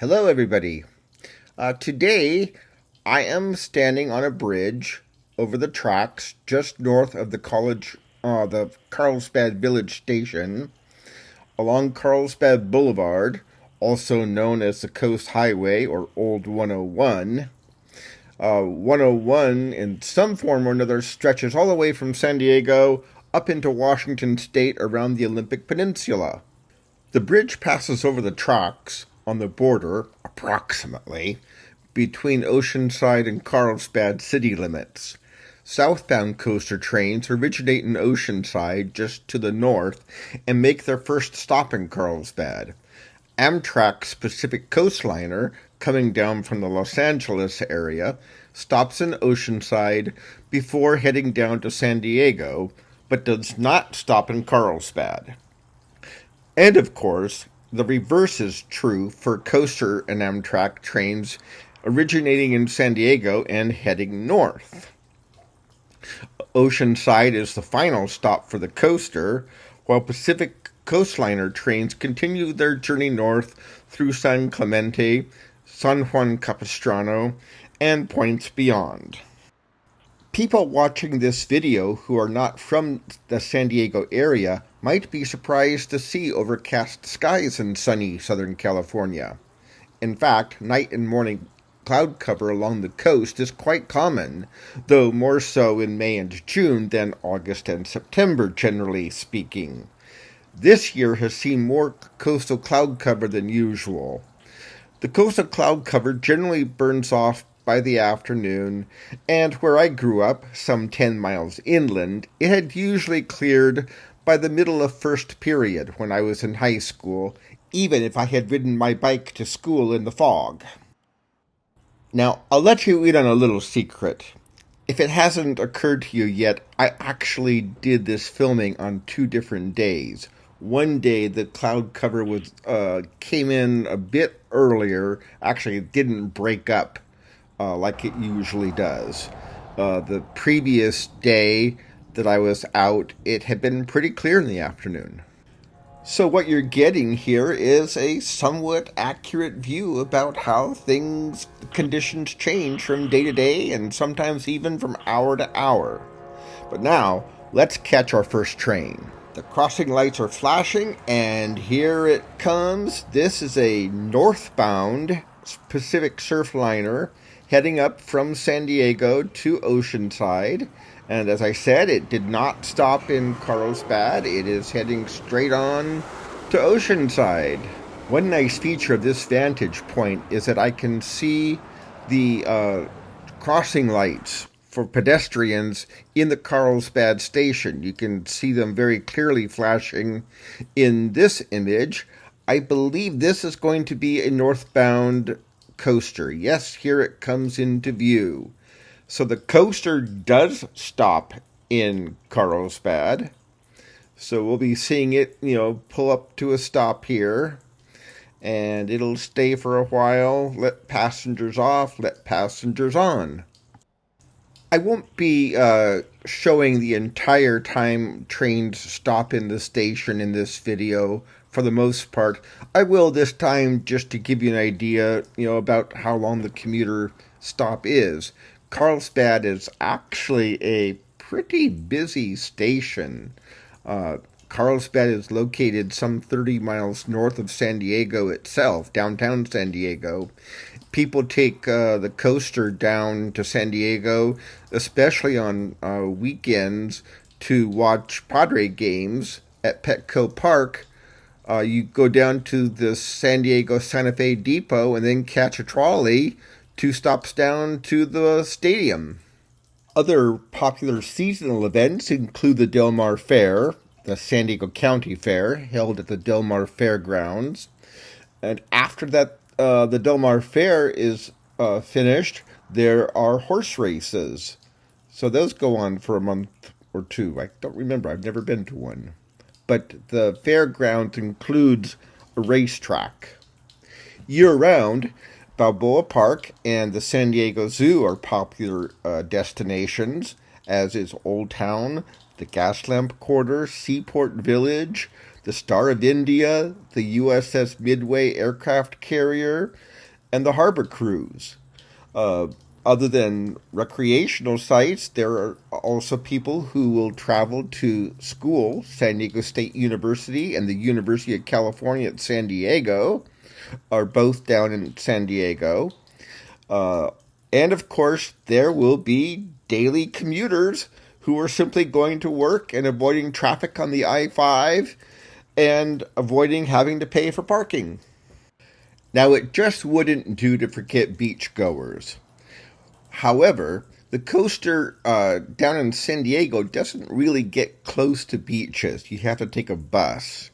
Hello, everybody. Today, I am standing on a bridge over the tracks just north of the Carlsbad Village Station, along Carlsbad Boulevard, also known as the Coast Highway or Old 101. 101, in some form or another, stretches all the way from San Diego up into Washington State around the Olympic Peninsula. The bridge passes over the tracks on the border, approximately, between Oceanside and Carlsbad city limits. Southbound coaster trains originate in Oceanside, just to the north, and make their first stop in Carlsbad. Amtrak's Pacific Coastliner, coming down from the Los Angeles area, stops in Oceanside before heading down to San Diego, but does not stop in Carlsbad. And of course, the reverse is true for coaster and Amtrak trains originating in San Diego and heading north. Oceanside is the final stop for the coaster, while Pacific Coastliner trains continue their journey north through San Clemente, San Juan Capistrano, and points beyond. People watching this video who are not from the San Diego area might be surprised to see overcast skies in sunny Southern California. In fact, night and morning cloud cover along the coast is quite common, though more so in May and June than August and September, generally speaking. This year has seen more coastal cloud cover than usual. The coastal cloud cover generally burns off by the afternoon, and where I grew up, some 10 miles inland, it had usually cleared by the middle of first period when I was in high school, even if I had ridden my bike to school in the fog. Now, I'll let you in on a little secret. If it hasn't occurred to you yet, I actually did this filming on 2 different days. One day the cloud cover came in a bit earlier. Actually, it didn't break up like it usually does. The previous day that I was out, it had been pretty clear in the afternoon. So what you're getting here is a somewhat accurate view about how conditions change from day to day and sometimes even from hour to hour. But now, let's catch our first train. The crossing lights are flashing, and here it comes. This is a northbound Pacific Surfliner heading up from San Diego to Oceanside. And as I said, it did not stop in Carlsbad. It is heading straight on to Oceanside. One nice feature of this vantage point is that I can see the crossing lights for pedestrians in the Carlsbad station. You can see them very clearly flashing in this image. I believe this is going to be a northbound coaster. Yes, here it comes into view. So the coaster does stop in Carlsbad. So we'll be seeing it, pull up to a stop here. And it'll stay for a while, let passengers off, let passengers on. I won't be showing the entire time trains stop in the station in this video. For the most part, I will this time just to give you an idea, about how long the commuter stop is. Carlsbad is actually a pretty busy station. Carlsbad is located some 30 miles north of San Diego itself, downtown San Diego. People take the coaster down to San Diego, especially on weekends, to watch Padre games at Petco Park. You go down to the San Diego Santa Fe Depot and then catch a trolley 2 stops down to the stadium. Other popular seasonal events include the Del Mar Fair, the San Diego County Fair, held at the Del Mar Fairgrounds. And after that, the Del Mar Fair is finished, there are horse races. So those go on for a month or 2. I don't remember. I've never been to one. But the fairgrounds includes a racetrack. Year-round, Balboa Park and the San Diego Zoo are popular destinations, as is Old Town, the Gaslamp Quarter, Seaport Village, the Star of India, the USS Midway aircraft carrier, and the harbor cruise. Uh, Other than recreational sites, there are also people who will travel to school. San Diego State University and the University of California at San Diego are both down in San Diego. Uh, and of course, there will be daily commuters who are simply going to work and avoiding traffic on the I-5 and avoiding having to pay for parking. Now, it just wouldn't do to forget beachgoers. However, the coaster down in San Diego doesn't really get close to beaches. You have to take a bus.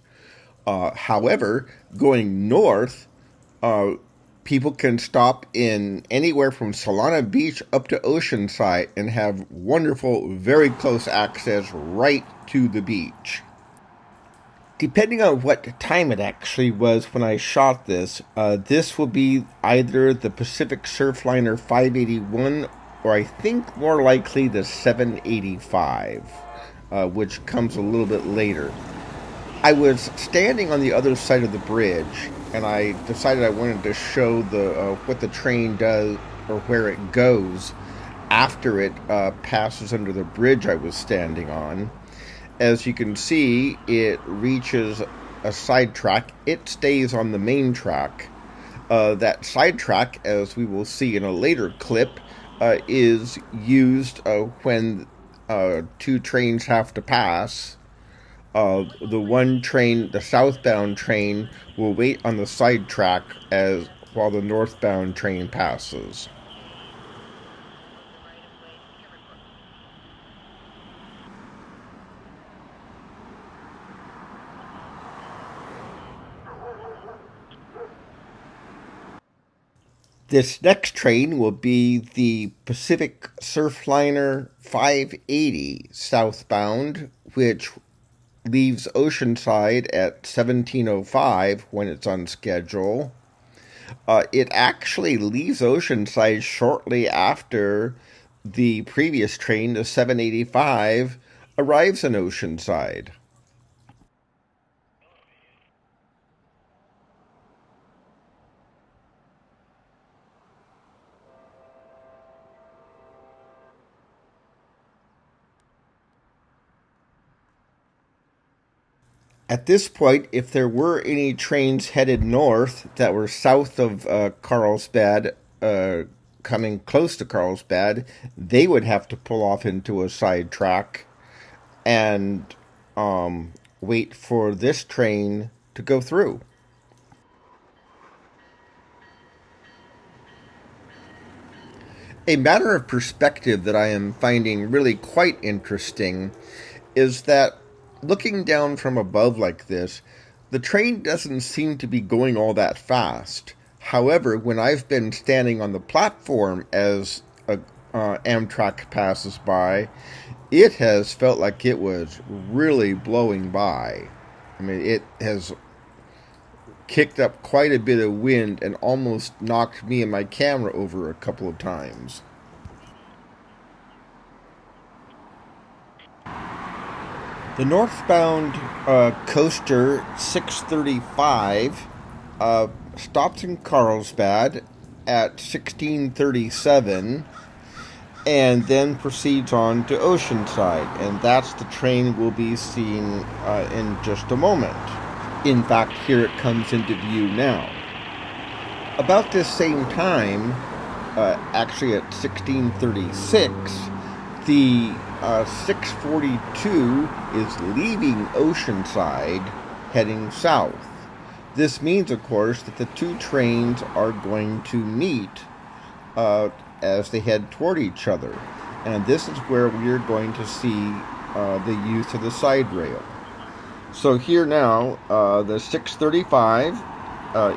However, going north, uh, people can stop in anywhere from Solana Beach up to Oceanside and have wonderful, very close access right to the beach. Depending on what time it actually was when I shot this, this will be either the Pacific Surfliner 581 or I think more likely the 785, which comes a little bit later. I was standing on the other side of the bridge, and I decided I wanted to show the what the train does or where it goes after it passes under the bridge I was standing on. As you can see, it reaches a side track. It stays on the main track. That side track, as we will see in a later clip, is used when two trains have to pass. The one train, the southbound train, will wait on the side track while the northbound train passes. This next train will be the Pacific Surfliner 580 southbound, which leaves Oceanside at 17:05 when it's on schedule. It actually leaves Oceanside shortly after the previous train, the 785, arrives in Oceanside. At this point, if there were any trains headed north that were south of Carlsbad, coming close to Carlsbad, they would have to pull off into a side track and wait for this train to go through. A matter of perspective that I am finding really quite interesting is that looking down from above like this, the train doesn't seem to be going all that fast. However, when I've been standing on the platform as a Amtrak passes by, it has felt like it was really blowing by. I mean, it has kicked up quite a bit of wind and almost knocked me and my camera over a couple of times. The Northbound Coaster 635 stops in Carlsbad at 16:37 and then proceeds on to Oceanside, and that's the train we'll be seeing in just a moment. In fact, here it comes into view now. About this same time, actually at 16:36, the 642 is leaving Oceanside, heading south. This means, of course, that the two trains are going to meet as they head toward each other. And this is where we are going to see the use of the side rail. So here now, the 635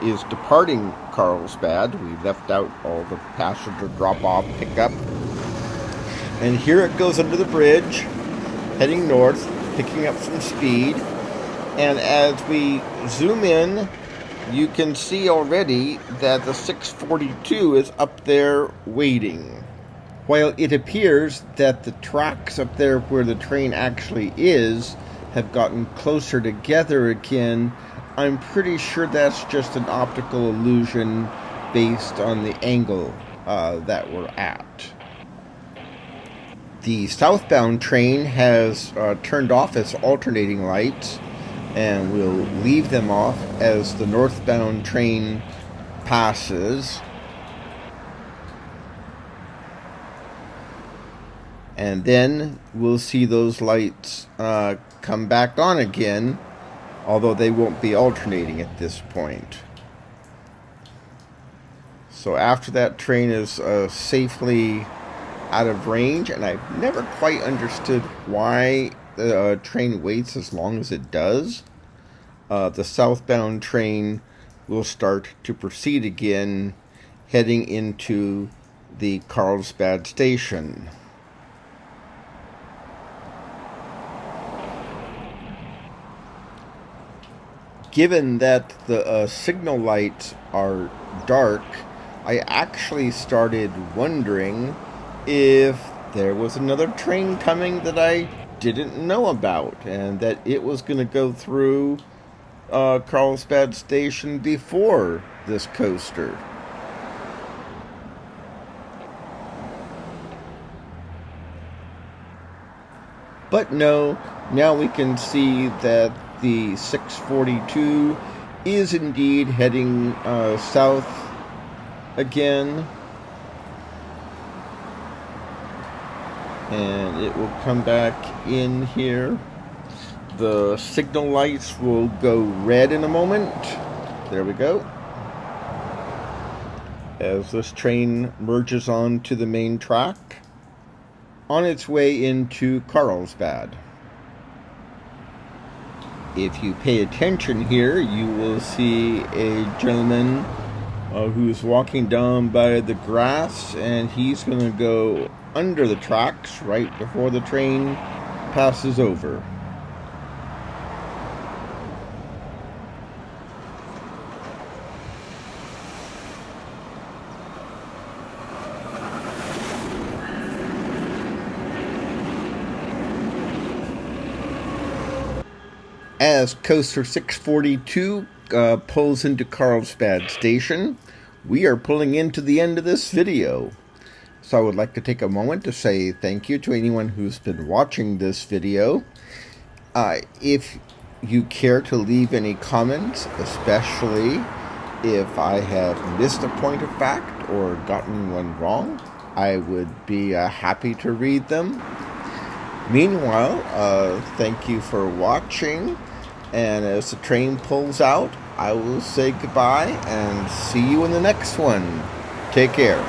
is departing Carlsbad. We left out all the passenger drop-off pickup. And here it goes under the bridge, heading north, picking up some speed. And as we zoom in, you can see already that the 642 is up there waiting. While it appears that the tracks up there where the train actually is have gotten closer together again, I'm pretty sure that's just an optical illusion based on the angle that we're at. The southbound train has turned off its alternating lights, and we'll leave them off as the northbound train passes. And then we'll see those lights come back on again, although they won't be alternating at this point. So after that train is safely out of range, and I've never quite understood why the train waits as long as it does, the southbound train will start to proceed again, heading into the Carlsbad station. Given that the signal lights are dark, I actually started wondering if there was another train coming that I didn't know about, and that it was going to go through Carlsbad station before this coaster. But no, now we can see that the 642 is indeed heading south again, and it will come back in here. The signal lights will go red in a moment. There we go, as this train merges onto the main track on its way into Carlsbad. If you pay attention here, you will see a gentleman who's walking down by the grass, and he's going to go under the tracks right before the train passes over. As Coaster 642 pulls into Carlsbad Station, we are pulling into the end of this video. So I would like to take a moment to say thank you to anyone who's been watching this video. If you care to leave any comments, especially if I have missed a point of fact or gotten one wrong, I would be happy to read them. Meanwhile, thank you for watching, and as the train pulls out, I will say goodbye and see you in the next one. Take care.